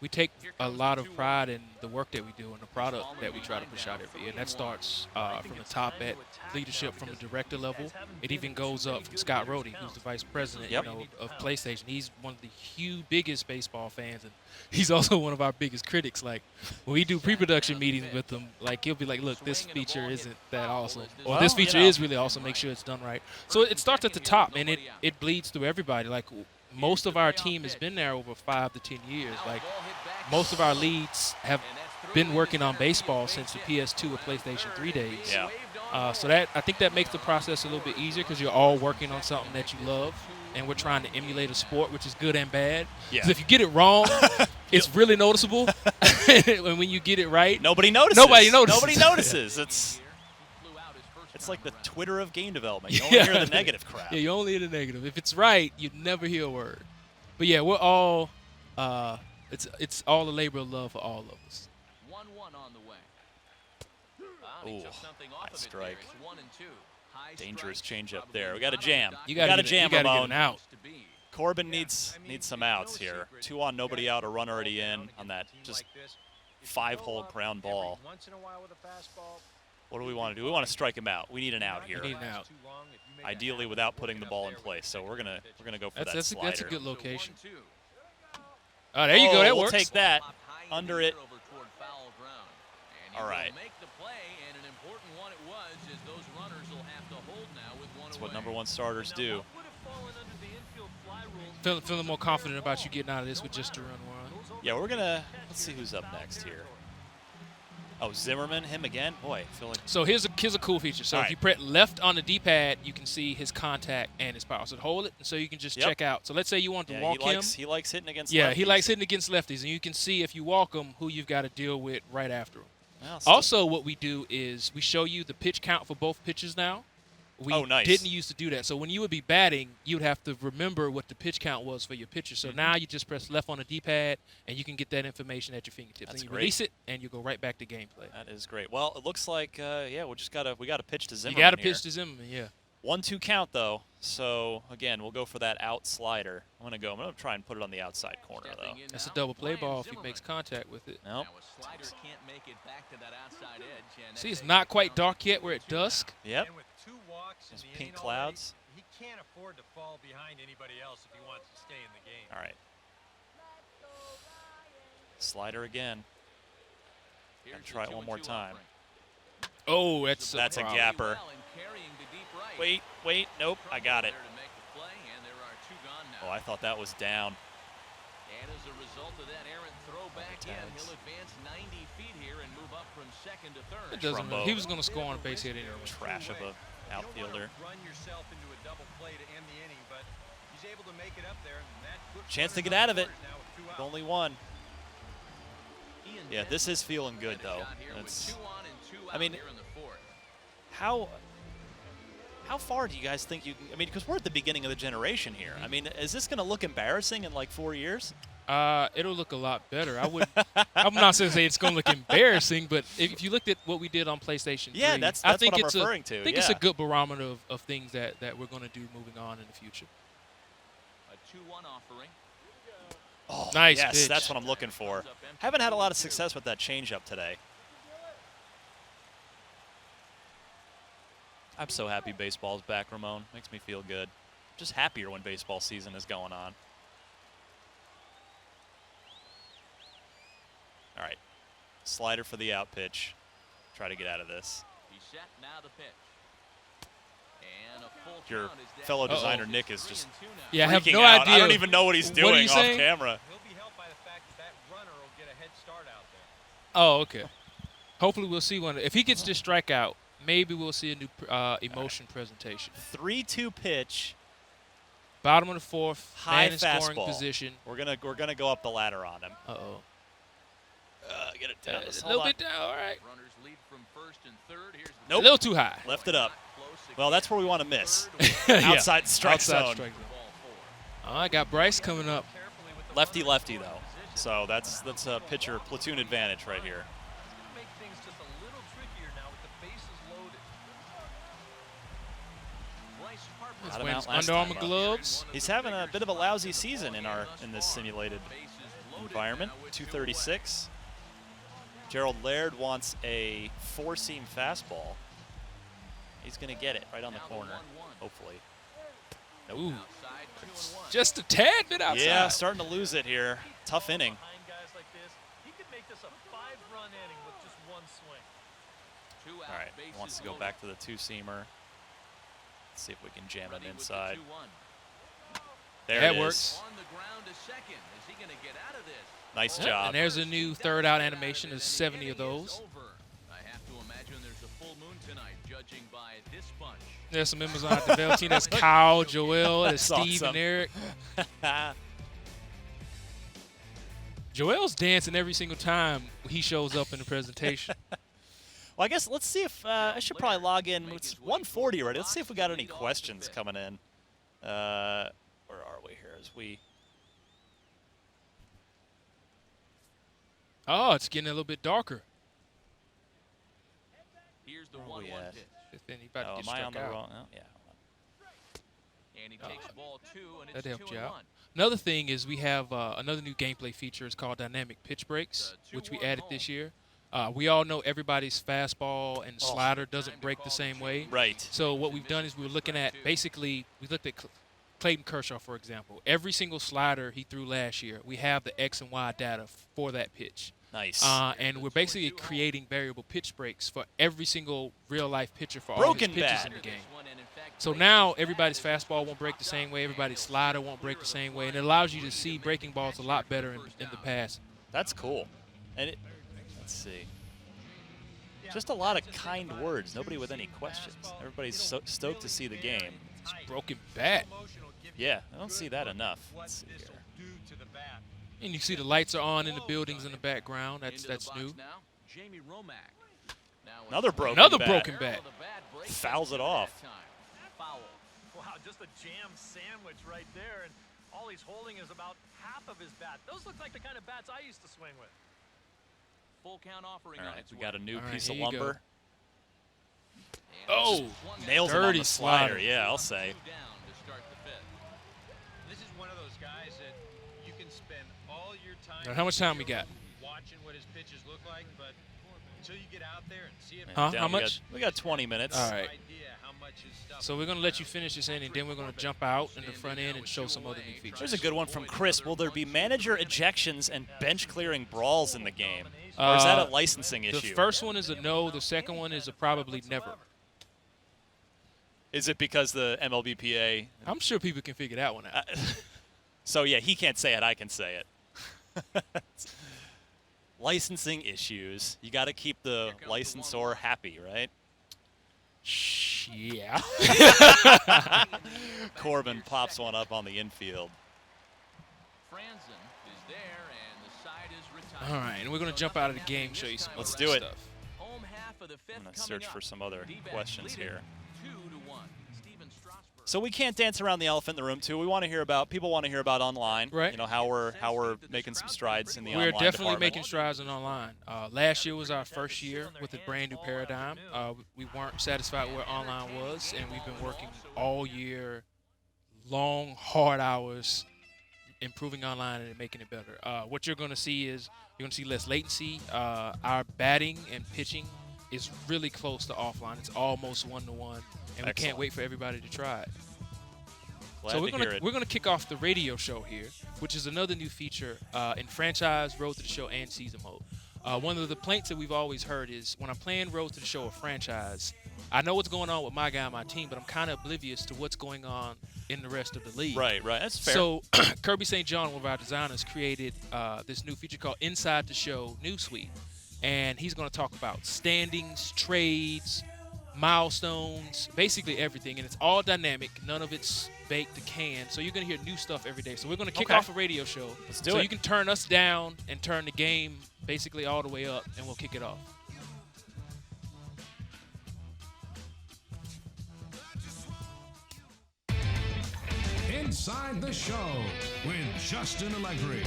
we take a lot of pride in the work that we do and the product that we try to push out every year. And that starts from the top at leadership from the director level. It even goes up from Scott Rhodey, who's the vice president of PlayStation. He's one of the biggest baseball fans, and he's also one of our biggest critics. Like, when we do pre-production meetings with him, like, he'll be like, look, this feature isn't that awesome. Or this feature is really awesome. Make sure it's done right. So it starts at the top, and it bleeds through everybody. Like, most of our team has been there over 5 to 10 years. Like, most of our leads have been working on baseball since the PS2 or PlayStation 3 days. Yeah. So I think that makes the process a little bit easier because you're all working on something that you love, and we're trying to emulate a sport, which is good and bad. Yeah. Because if you get it wrong, it's really noticeable. And when you get it right, nobody notices. Nobody notices. It's like the Twitter of game development. You only hear the negative crap. Yeah, you only hear the negative. If it's right, you'd never hear a word. But yeah, we're all it's all a labor of love for all of us. 1-1 on the way. Ooh, that strike. Dangerous changeup there. We got a jam. You got to jam get him an out. Corbin needs some outs here. 2 on, nobody out, a run already in on that just 5-hole ground ball. What do we want to do? We want to strike him out. We need an out here. We need an out. Ideally without putting the ball in place. So we're gonna go for that slider. That's a good location. Oh, there you go. That we'll works. Take that. Under it. All right. That's what number 1 starters do. Feeling more confident about you getting out of this with just a run one. Yeah, we're gonna. Let's see who's up next here. Oh, Zimmerman, him again. Boy, I feel like. So here's a cool feature. So if you press left on the D-pad, you can see his contact and his power. So hold it, and so you can just check out. So let's say you want to walk him. He likes hitting against. Yeah, lefties. he likes hitting against lefties, and you can see if you walk him who you've got to deal with right after him. Well, also, what we do is we show you the pitch count for both pitches now. We nice. didn't used to do that. So when you would be batting, you would have to remember what the pitch count was for your pitcher. So now you just press left on the D-pad, and you can get that information at your fingertips. That's and you great. release it, and you go right back to gameplay. That is great. Well, it looks like we got to pitch to Zimmerman. You got to here. pitch to Zimmerman, yeah. 1-2 count though. So again, we'll go for that out slider. I'm gonna try and put it on the outside corner though. That's a double play ball if he makes contact with it. Nope. See, it's not quite dark yet. We're at dusk. Yep. And with 2 walks Those in the pink inning already, clouds. he can't afford to fall behind anybody else if he wants to stay in the game. All right. Slider again. Gotta try it one more time. Oh, that's a gapper. Wait, nope, I got it. Oh, I thought that was down. And as a result of that errant throw back in, he'll advance 90 feet here and move up from second to third. It doesn't matter. He was going to score on a base hit anyway. Trash of a outfielder. Run yourself into a double play to end the inning, but he's able to make it up there. And that puts Chance to get runners out of on it. board now with 2 outs. Only 1. Yeah, this is feeling good though. I mean, how far do you guys think you? I mean, because we're at the beginning of the generation here. I mean, is this going to look embarrassing in like 4 years? It'll look a lot better. I'm not saying it's going to look embarrassing, but if you looked at what we did on PlayStation 3, that's I think what I'm it's referring to. I think it's a good barometer of things that we're going to do moving on in the future. A 2-1 offering. Oh, nice yes, pitch. That's what I'm looking for. Haven't had a lot of success with that changeup today. I'm so happy baseball's back, Ramon. Makes me feel good. Just happier when baseball season is going on. All right. Slider for the out pitch. Try to get out of this. He's set, now the pitch. And a full Your count is down. fellow designer Nick is just Yeah, I have freaking no out. idea. I don't even know what he's What are doing you off saying? camera. He'll be helped by the fact that runner will get a head start out there. Oh, okay. Hopefully we'll see one. If he gets this strikeout, maybe we'll see a new emotion presentation. 3-2 pitch. Bottom of the 4th, High man in scoring fastball. position. We're gonna go up the ladder on him. Uh-oh. Get it down. A little bit down, all right. Runners lead from first and third. Here's the Nope. A little too high. Left it up. close Well, that's where we want to miss. Yeah. Outside the strike Outside zone. strike zone. I got Bryce coming up. Lefty though. So that's a pitcher platoon advantage right here. Make things just a little trickier now with the bases loaded. Bryce Harper. Got him Wearing out last Under time, Armour though. gloves. He's having a bit of a lousy season in this simulated environment. 236. Gerald Laird wants a 4-seam fastball. He's going to get it right on the corner, hopefully. Nope. Ooh. Just a tad bit outside. Yeah, starting to lose it here. Tough inning. Behind guys like this, he could make this a 5-run inning with just 1 swing. All right, wants to go back to the 2-seamer. Let's see if we can jam it inside. There That it is. works. On the ground to second. Is he going to get out of this? Nice Yep, job. And there's a new third out animation. There's 70 of those. I have to imagine there's a full moon tonight, judging by this bunch. There's some members on the development team. That's Kyle, Joel, there's That's Steve, awesome. and Eric. Joel's dancing every single time he shows up in the presentation. Well, I guess let's see if I should probably log in. It's 1:40 already. Let's see if we got any questions coming in. Where are we here? As we Oh, it's getting a little bit darker. Here's the Where are we 1-1 at? pitch. Then he about to am get I struck on the out. wrong? Oh, yeah. And he takes ball 2, and it's That helped you 2-1. out. Another thing is we have another new gameplay feature. It's called dynamic pitch breaks, which we added this year. We all know everybody's fastball and slider doesn't break the same way. Right. So what we've done is we looked at Clayton Kershaw, for example. Every single slider he threw last year, we have the X and Y data for that pitch. Nice. And we're basically creating variable pitch breaks for every single real-life pitcher for all Broken his pitches bat. in the game. So now everybody's fastball won't break the same way, everybody's slider won't break the same way, and it allows you to see breaking balls a lot better in the past. That's cool. And let's see. Just a lot of kind words. Nobody with any questions. Everybody's stoked to see the game. It's broken bat. Yeah, I don't see that enough. Let's see here. And you see the lights are on in the buildings in the background. That's new. Another broken Another bat. broken bat. Fouls it off. Wow, just a jam sandwich right there, and all he's holding is about half of his bat. Those look like the kind of bats I used to swing with. Full count offering All on right, its we got a new All right, piece of here you go. lumber. Oh, Nails it on dirty the slider. slider. Yeah, I'll say. This is one of those guys that you can spend all your time. Now, how much time we got? Watching what his pitches look like, but until you get out there and see it. Huh? Down, How much? We got 20 minutes. All right. Idea how much his stuff So we're going to let you finish this inning, then we're going to jump out in the front end and show some other new features. Here's a good one from Chris. Will there be manager ejections and bench clearing brawls in the game? Or is that a licensing The issue? first one is a no. The second one is a probably never. Is it because the MLBPA? I'm sure people can figure that one out. So, yeah, he can't say it. I can say it. Licensing issues. You got to keep the licensor happy, right? Yeah. Corbin pops one up on the infield. Franzen is there, and the side is retired. All right, and we're going to jump out of the game, show you some Let's other do it. stuff. Home half of the fifth I'm going to coming search up. for some other D-backs questions leading here. 2-1. Steven Strasburg. So we can't dance around the elephant in the room, too. We want to hear about, people want to hear about online. Right. You know, how we're making some strides in the We're online definitely department. making strides in online. Last year was our first year with a brand new paradigm. We weren't satisfied where online was, and we've been working all year, long, hard hours, improving online and making it better. What you're going to see is you're going to see less latency. Our batting and pitching is really close to offline. It's almost 1-to-1, and we Excellent. can't wait for everybody to try it. Glad So to hear it. we're gonna kick off the radio show here, which is another new feature in franchise, Road to the Show, and season mode. One of the complaints that we've always heard is when I'm playing Road to the Show or franchise, I know what's going on with my guy on my team, but I'm kind of oblivious to what's going on in the rest of the league. Right, that's fair. So Kirby St. John, one of our designers, created this new feature called Inside the Show News Suite, and he's going to talk about standings, trades, milestones, basically everything, and it's all dynamic. None of it's baked to can, so you're going to hear new stuff every day. So we're going to kick off a radio show. Let's do so it. you can turn us down and turn the game basically all the way up, and we'll kick it off. Inside the Show with Justin Allegri.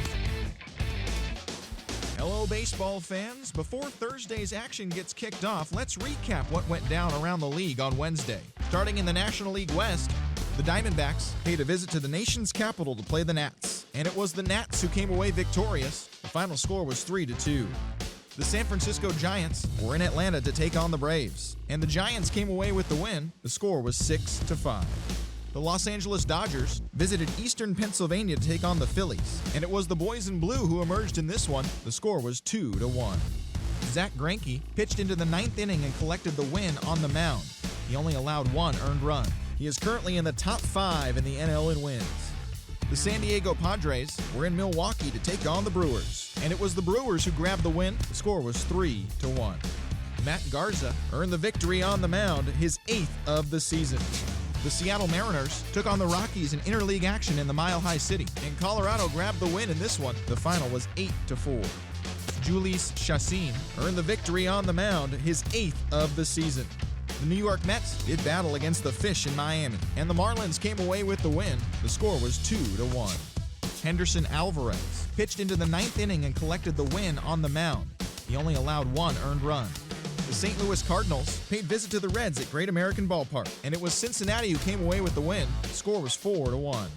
Hello, baseball fans. Before Thursday's action gets kicked off, let's recap what went down around the league on Wednesday. Starting in the National League West, the Diamondbacks paid a visit to the nation's capital to play the Nats, and it was the Nats who came away victorious. The final score was 3-2. The San Francisco Giants were in Atlanta to take on the Braves, and the Giants came away with the win. The score was 6-5. The Los Angeles Dodgers visited Eastern Pennsylvania to take on the Phillies, and it was the boys in blue who emerged in this one. The score was 2-1. Zach Greinke pitched into the ninth inning and collected the win on the mound. He only allowed one earned run. He is currently in the top 5 in the NL in wins. The San Diego Padres were in Milwaukee to take on the Brewers, and it was the Brewers who grabbed the win. The score was 3-1. Matt Garza earned the victory on the mound, his 8th of the season. The Seattle Mariners took on the Rockies in interleague action in the Mile High City, and Colorado grabbed the win in this one. The final was 8-4. Jhoulys Chacin earned the victory on the mound, his 8th of the season. The New York Mets did battle against the Fish in Miami, and the Marlins came away with the win. The score was 2-1. Henderson Alvarez pitched into the ninth inning and collected the win on the mound. He only allowed one earned run. The St. Louis Cardinals paid visit to the Reds at Great American Ballpark, and it was Cincinnati who came away with the win. The score was 4-1.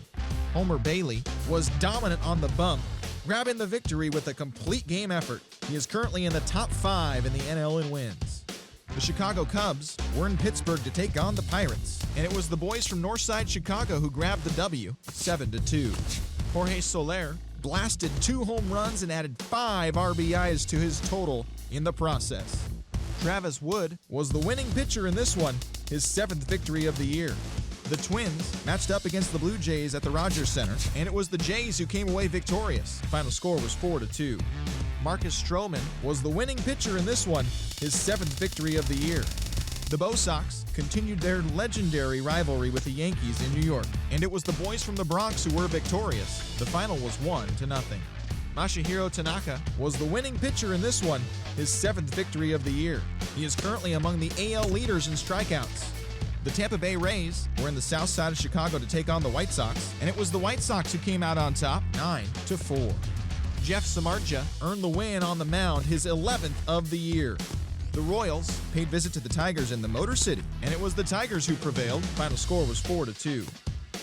Homer Bailey was dominant on the bump, grabbing the victory with a complete game effort. He is currently in the top 5 in the NL in wins. The Chicago Cubs were in Pittsburgh to take on the Pirates, and it was the boys from Northside Chicago who grabbed the W, 7-2. Jorge Soler blasted 2 home runs and added 5 RBIs to his total in the process. Travis Wood was the winning pitcher in this one, his 7th victory of the year. The Twins matched up against the Blue Jays at the Rogers Center, and it was the Jays who came away victorious. The final score was 4-2. Marcus Stroman was the winning pitcher in this one, his 7th victory of the year. The Bo Sox continued their legendary rivalry with the Yankees in New York, and it was the boys from the Bronx who were victorious. The final was 1-0. Masahiro Tanaka was the winning pitcher in this one, his 7th victory of the year. He is currently among the AL leaders in strikeouts. The Tampa Bay Rays were in the south side of Chicago to take on the White Sox, and it was the White Sox who came out on top, 9-4. Jeff Samardzija earned the win on the mound, his 11th of the year. The Royals paid visit to the Tigers in the Motor City, and it was the Tigers who prevailed. Final score was 4-2.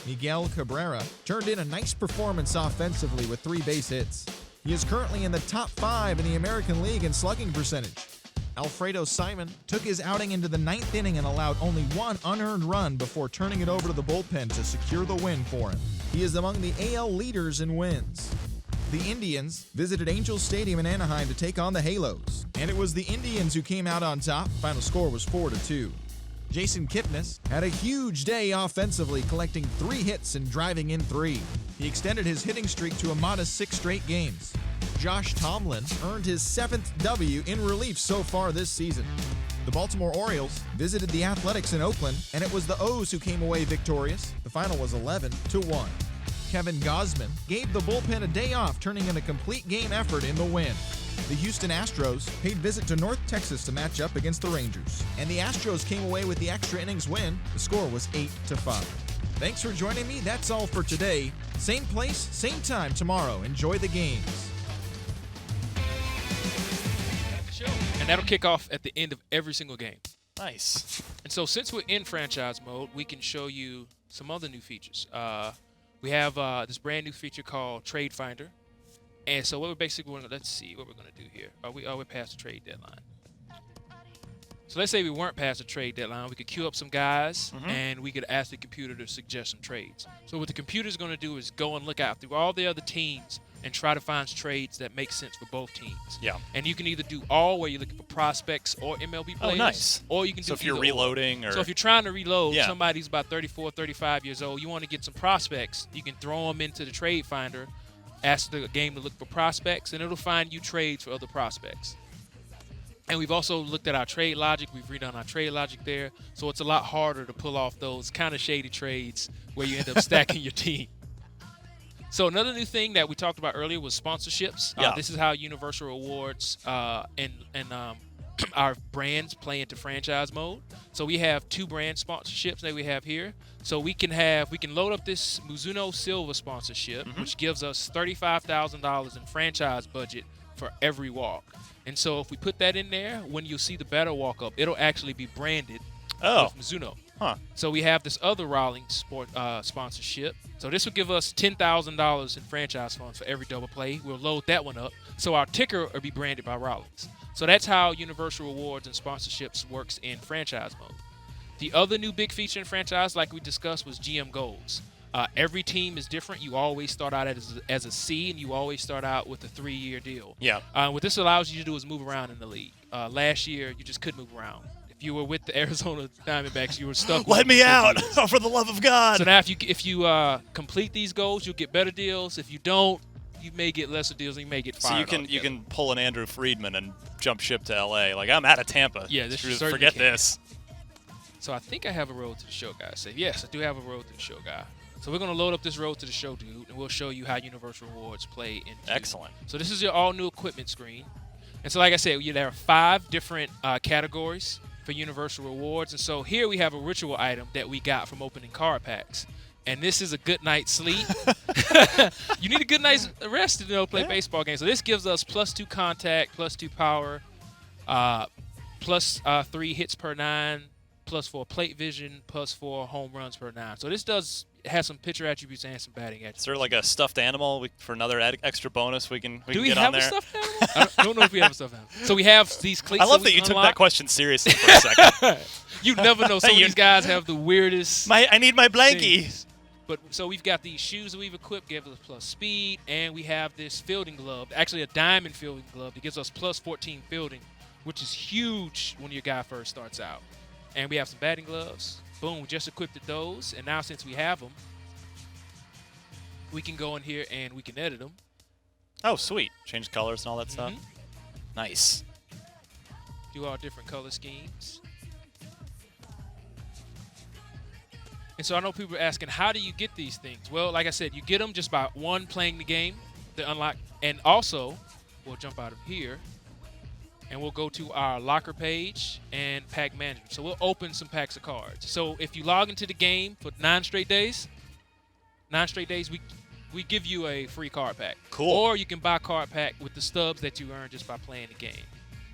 Miguel Cabrera turned in a nice performance offensively with 3 base hits. He is currently in the top 5 in the American League in slugging percentage. Alfredo Simon took his outing into the 9th inning and allowed only 1 unearned run before turning it over to the bullpen to secure the win for him. He is among the AL leaders in wins. The Indians visited Angels Stadium in Anaheim to take on the Halos, and it was the Indians who came out on top. Final score was 4-2. Jason Kipnis had a huge day offensively, collecting 3 hits and driving in 3. He extended his hitting streak to a modest 6 straight games. Josh Tomlin earned his 7th W in relief so far this season. The Baltimore Orioles visited the Athletics in Oakland, and it was the O's who came away victorious. The final was 11-1. Kevin Gausman gave the bullpen a day off, turning in a complete game effort in the win. The Houston Astros paid visit to North Texas to match up against the Rangers, and the Astros came away with the extra innings win. The score was 8-5. Thanks for joining me. That's all for today. Same place, same time tomorrow. Enjoy the games. And that'll kick off at the end of every single game. Nice. And so since we're in franchise mode, we can show you some other new features. We have this brand new feature called Trade Finder. And so what we're basically going to, let's see what we're going to do here. We're past the trade deadline. So let's say we weren't past the trade deadline. We could queue up some guys, and we could ask the computer to suggest some trades. So what the computer's going to do is go and look out through all the other teams and try to find trades that make sense for both teams. Yeah. And you can either do all, where you're looking for prospects or MLB players. Oh, nice. Or you can do so if you're either reloading or... So if you're trying to reload, Yeah. somebody's about 34, 35 years old, you want to get some prospects, you can throw them into the Trade Finder, ask the game to look for prospects, and it'll find you trades for other prospects. And we've also looked at our trade logic. We've redone our trade logic there. So it's a lot harder to pull off those kind of shady trades where you end up stacking your team. So another new thing that we talked about earlier was sponsorships. Yeah. This is how Universal Rewards and our brands play into franchise mode. So we have 2 brand sponsorships that we have here. So we can load up this Mizuno Silver sponsorship, which gives us $35,000 in franchise budget for every walk. And so if we put that in there, when you see the better walk up, it'll actually be branded with Mizuno. Huh. So we have this other Rawlings sport sponsorship. So this will give us $10,000 in franchise funds for every double play. We'll load that one up. So our ticker will be branded by Rawlings. So that's how Universal Rewards and sponsorships works in franchise mode. The other new big feature in franchise, like we discussed, was GM goals. Every team is different. You always start out as a C, and you always start out with a 3-year deal. Yeah. What this allows you to do is move around in the league. Last year, you just couldn't move around. If you were with the Arizona Diamondbacks, you were stuck. Let me out! Oh, for the love of God! So now, if you complete these goals, you'll get better deals. If you don't, you may get lesser deals, and you may get fired. So you can pull an Andrew Friedman and jump ship to L.A. Like, I'm out of Tampa. Yeah, this Just certainly forget can. this. So I think I have a road to the show guy. Say yes, I do have a road to the show guy. So we're going to load up this road to the show, dude, and we'll show you how Universal Rewards play into. Excellent. So this is your all-new equipment screen. And so like I said, there are 5 different categories for Universal Rewards. And so here we have a ritual item that we got from opening card packs. And this is a good night's sleep. You need a good night's rest to play baseball games. So this gives us +2 contact, +2 power, +3 hits per 9, +4 plate vision, +4 home runs per 9. So this has some pitcher attributes and some batting attributes. Is there like a stuffed animal for another extra bonus we can Do we get have on there? a stuffed animal? I don't know if we have a stuffed animal. So we have these cleats. I love that you took that question seriously for a second. You never know. Some of these guys have the weirdest. I need my blankie. things. But so we've got these shoes that we've equipped, give us plus speed, and we have this fielding glove, actually a diamond fielding glove that gives us plus 14 fielding, which is huge when your guy first starts out. And we have some batting gloves. Boom, we just equipped those, and now since we have them, we can go in here and we can edit them. Oh, sweet. Change colors and all that stuff. Nice. Do all different color schemes. And so I know people are asking, how do you get these things? Well, like I said, you get them just by, one, playing the game, to unlock, and also, we'll jump out of here, and we'll go to our locker page and pack management. So we'll open some packs of cards. So if you log into the game for 9 straight days, we give you a free card pack. Cool. Or you can buy a card pack with the stubs that you earn just by playing the game.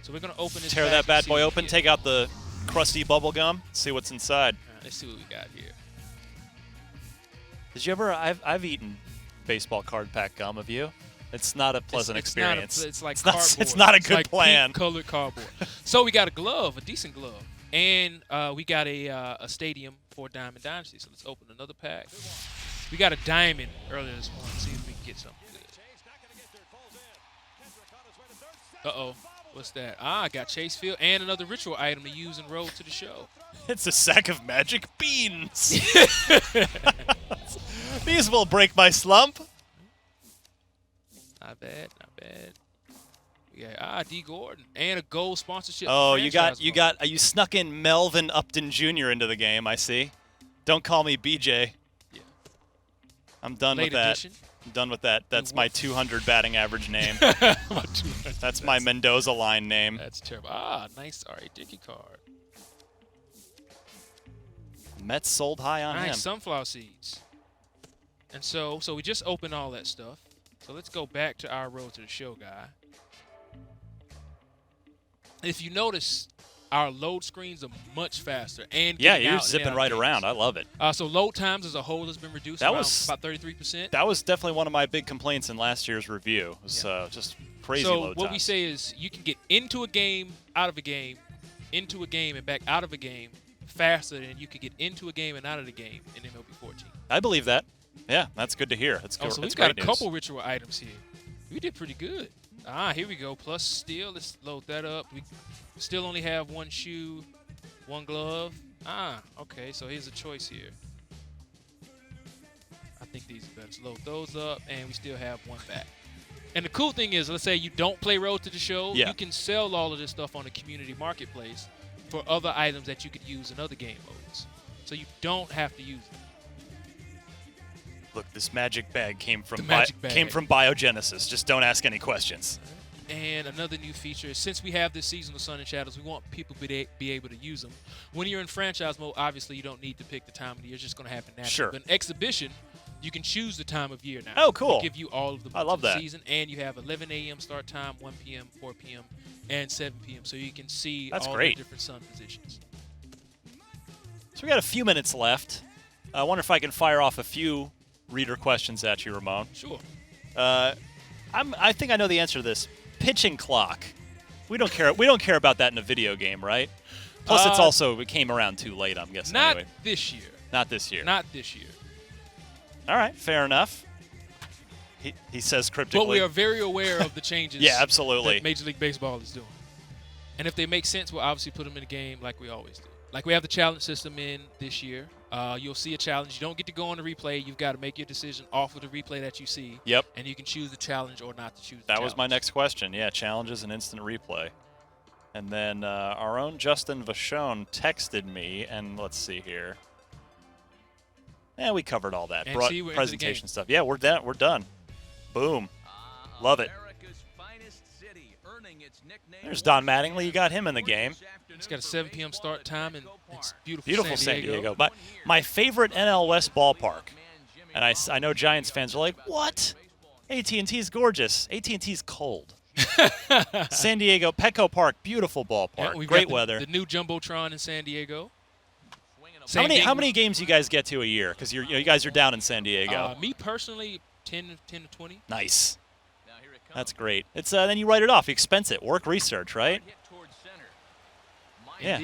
So we're going to open this Tear pack that and bad see boy what we open, get. take out the crusty bubble gum, see what's inside. Let's see what we got here. Did you ever? I've eaten baseball card pack gum. Have you? It's not a pleasant experience. It's like not, cardboard. it's not a It's good like plan. Pink-colored cardboard. So we got a glove, a decent glove, and we got a stadium for Diamond Dynasty. So let's open another pack. We got a diamond earlier this morning. See if we can get something good. Uh-oh. What's that? I got Chase Field and another ritual item to use in Road to the Show. It's a sack of magic beans. These will break my slump. Not bad, not bad. Yeah, D. Gordon and a gold sponsorship. Oh, you snuck in Melvin Upton Jr. into the game. I see. Don't call me BJ. Yeah. I'm done Late with that. edition. I'm done with that. That's my 200 batting average name. That's my Mendoza line name. That's terrible. Nice R.A. Dickey card. Mets sold high on him. Nice sunflower seeds. And so we just opened all that stuff. So let's go back to our Road to the Show guy. If you notice, our load screens are much faster. And Yeah, getting you're out and zipping out right games. around. I love it. So load times as a whole has been reduced about 33%. That was definitely one of my big complaints in last year's review. It was just crazy so load what times. we say is you can get into a game, out of a game, into a game, and back out of a game faster than you could get into a game and out of the game in MLB 14. I believe that. Yeah, that's good to hear. That's good. So we've that's got a great couple news. ritual items here. We did pretty good. Here we go. Plus steel. Let's load that up. We still only have one shoe, one glove. Okay. So here's a choice here. I think these are better. Let's load those up, and we still have one back. And the cool thing is, let's say you don't play Road to the Show. Yeah. You can sell all of this stuff on the community marketplace for other items that you could use in other game modes. So you don't have to use them. Look, this magic bag came from bag. Biogenesis. Just don't ask any questions. And another new feature is since we have this seasonal sun and shadows, we want people to be able to use them. When you're in franchise mode, obviously you don't need to pick the time of the year. It's just going to happen naturally. Sure. But in exhibition, you can choose the time of year now. Oh, cool. We give you all of the I love that. season, and you have 11 a.m. start time, 1 p.m., 4 p.m., and 7 p.m. So you can see That's all great. the different sun positions. So we got a few minutes left. I wonder if I can fire off a few reader questions at you, Ramon. Sure. I think I know the answer to this. Pitching clock. We don't care. We don't care about that in a video game, right? Plus, it came around too late. I'm guessing. Not anyway. this year. Not this year. Not this year. All right, fair enough. He says cryptically. But we are very aware of the changes. Yeah, absolutely. That Major League Baseball is doing. And if they make sense, we'll obviously put them in the game like we always do. Like we have the challenge system in this year. You'll see a challenge. You don't get to go on the replay. You've got to make your decision off of the replay that you see. Yep. And you can choose the challenge or not to choose the That challenge. was my next question. Yeah, challenges and instant replay. And then our own Justin Vachon texted me, and let's see here. Yeah, we covered all that. And see, we're into the presentation game. stuff. Yeah, we're done. We're done. Boom. Love it. America's finest city, earning its nickname. There's Don Mattingly. You got him in the game. It's got a 7 p.m. start time, and it's beautiful, Beautiful San Diego. But my favorite NL West ballpark, and I know Giants fans are like, what? AT&T's gorgeous. AT&T's cold. San Diego, Petco Park, beautiful ballpark. We've Great got weather. The new Jumbotron in San Diego. How many games you guys get to a year? Because you guys are down in San Diego. Me personally, 10 to 20. Nice. That's great. It's then you write it off. You expense it. Work research, right? Yeah.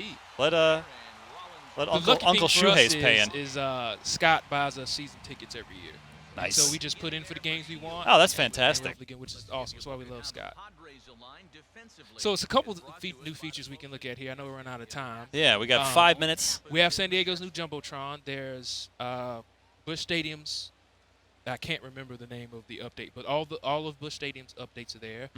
But The Uncle lucky thing for us Shuhei's paying. is Scott buys us season tickets every year. Nice. So we just put in for the games we want. Oh, that's and fantastic. love the game, which is awesome. That's why we love Scott. So it's a couple new features we can look at here. I know we're running out of time. Yeah, we got 5 minutes. We have San Diego's new Jumbotron. There's Busch Stadium's. I can't remember the name of the update, but all of Busch Stadium's updates are there.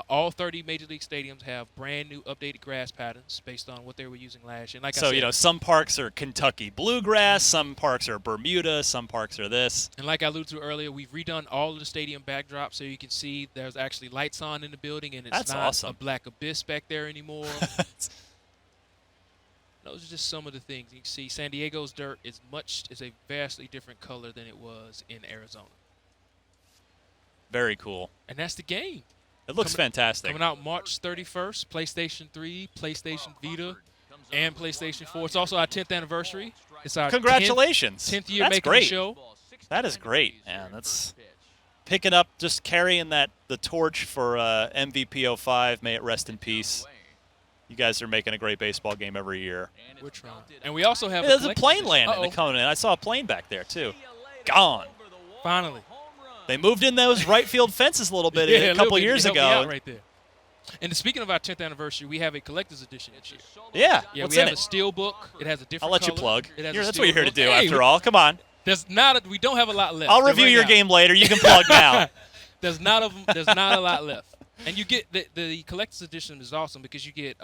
All 30 Major League stadiums have brand new updated grass patterns based on what they were using last year. And like I So, said, you know, some parks are Kentucky bluegrass, some parks are Bermuda, some parks are this. and like I alluded to earlier, we've redone all of the stadium backdrops so you can see there's actually lights on in the building, and it's That's not awesome. a black abyss back there anymore. Those are just some of the things. You can see San Diego's dirt is a vastly different color than it was in Arizona. Very cool. And that's the game. It looks fantastic. Coming out March 31st, PlayStation 3, PlayStation Vita, and PlayStation 4. It's also our 10th anniversary. It's our Congratulations. 10th year That's making great. the show. That is great, man. That's picking up, just carrying the torch for MVP 05. May it rest in peace. You guys are making a great baseball game every year. We're trying. And we also have There's a collector's plane edition. landing coming in. I saw a plane back there, too. Gone. Finally. They moved in those right field fences a little bit Yeah, a little couple bit. years Help me out ago. right there. And speaking of our 10th anniversary, we have a collector's edition this year. Yeah. Yeah, What's we in have it? a steel book. It has a different I'll let you color. plug. It has a That's steel what you're here to book. do, Hey, after all. Come on. we don't have a lot left. I'll They're review running your out. game later. You can plug now. There's not a lot left. And you get the collector's edition is awesome because you get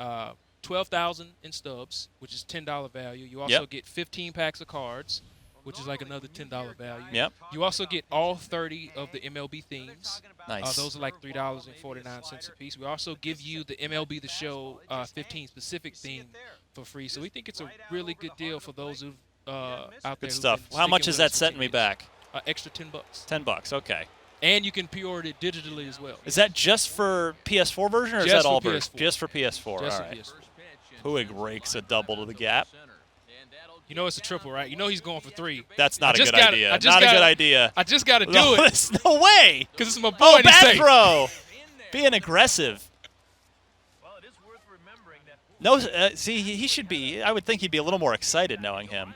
12,000 in stubs, which is $10 value. You also get 15 packs of cards, which is like another $10 value. Yep. You also get all 30 of the MLB themes. Nice. Those are like $3.49 a piece. We also give you the MLB The Show 15 specific theme for free. So we think it's a really good deal for those who out there. Good who've stuff. been How much sticking is with that us for setting 10 me years. back? Extra $10. $10. Okay. And you can pre-order it digitally as well. Is that just for PS4 version, or is Just that all for versions? PS4. Just for PS4. Just all for right. PS4. Puig rakes a double to the gap. You know it's a triple, right? You know he's going for 3. That's not a just good gotta- idea. I just Not a gotta- good idea. I just got to do No, it there's no way. because it's my boy. Oh, and he's bad safe. throw. Being aggressive. Well, it is worth remembering that No, see, he should be. I would think he'd be a little more excited knowing him.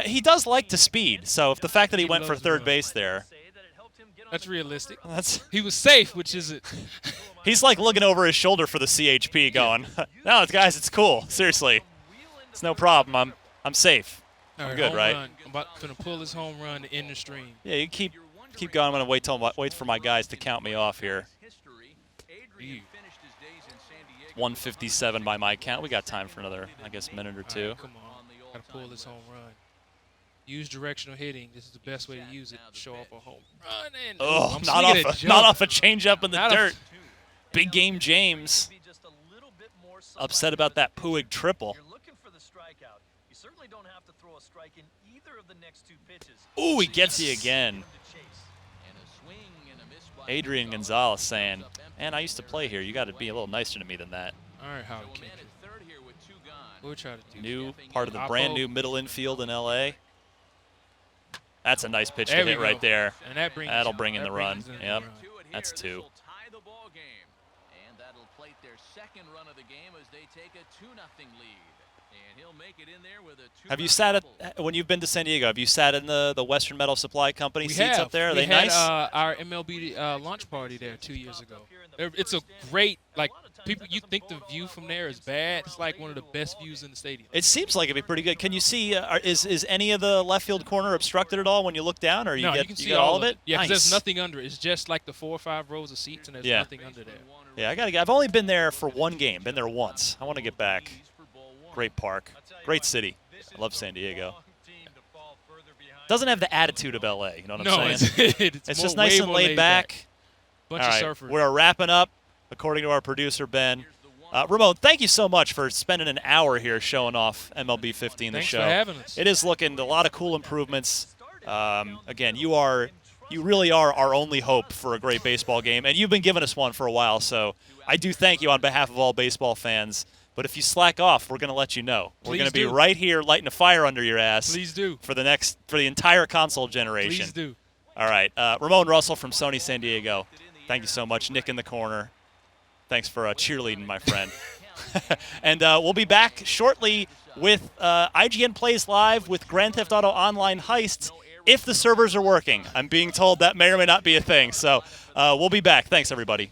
He does like to speed, so if the fact that he went for loves to third run. base there, say that it helped him get on That's realistic. that's He was safe, which is it. he's like looking over his shoulder for the CHP, going, "No, guys, it's cool. Seriously, it's no problem. I'm safe. All I'm right, good, home right?" Run. I'm about to pull his home run to end the stream. Yeah, you keep going. I'm gonna wait for my guys to count me off here. 157 by my count. We got time for another, I guess, minute or All two. right, come on. Got to pull this home run. Use directional hitting. This is the best way to use it. Show off a home run. And Oh, I'm not swinging a off jump. not off a changeup in the Not a- dirt. Big game James. be just a little bit more Upset about that Puig triple. You're looking for the strikeout. You certainly don't have to throw a strike in either of the next 2 pitches. Ooh, he gets you again. To chase. Adrian Gonzalez saying, "Man, I used to play here. You got to be a little nicer to me than that." All right, Howard Kendrick. We'll try to do. New part of the Oppo. brand new middle infield in LA. That's a nice pitch There to we hit right go. there. And that brings That'll bring in that the run. brings in the Yep. run. That's 2. And that'll plate their second run of the game as they take a 2-0 lead. And he'll make it in there with a 2-run Have you sat double. when you've been to San Diego? Have you sat in the Western Metal Supply Company We seats have. up there? Are we they had, nice? our MLB launch party there 2 years ago. It's a great, like, people. You think the view from there is bad? It's like one of the best views in the stadium. It seems like it'd be pretty good. Can you see? Is any of the left field corner obstructed at all when you look down, or No, get you can see get all of it? Yeah, 'cause nice. there's nothing under it. It's just like the 4 or 5 rows of seats, and there's Yeah. nothing under there. Yeah, I've only been there for one game. Been there once. I want to get back. Great park, great city. I love San Diego. Doesn't have the attitude of LA. You know what I'm No, saying? it's It's more- just nice way and more laid back. Bunch All of right, surfers. we're wrapping up, according to our producer, Ben. Ramon, thank you so much for spending an hour here showing off MLB 15, Thanks the show. for having us. It is looking a lot of cool improvements. Again, you really are our only hope for a great baseball game, and you've been giving us one for a while, so I do thank you on behalf of all baseball fans. But if you slack off, we're going to let you know. We're Please going to be do. right here lighting a fire under your ass Please do. for the entire console generation. Please do. All right, Ramon Russell from Sony San Diego. Thank you so much. Nick in the corner. Thanks for cheerleading, my friend. And we'll be back shortly with IGN Plays Live with Grand Theft Auto Online Heists if the servers are working. I'm being told that may or may not be a thing. So we'll be back. Thanks, everybody.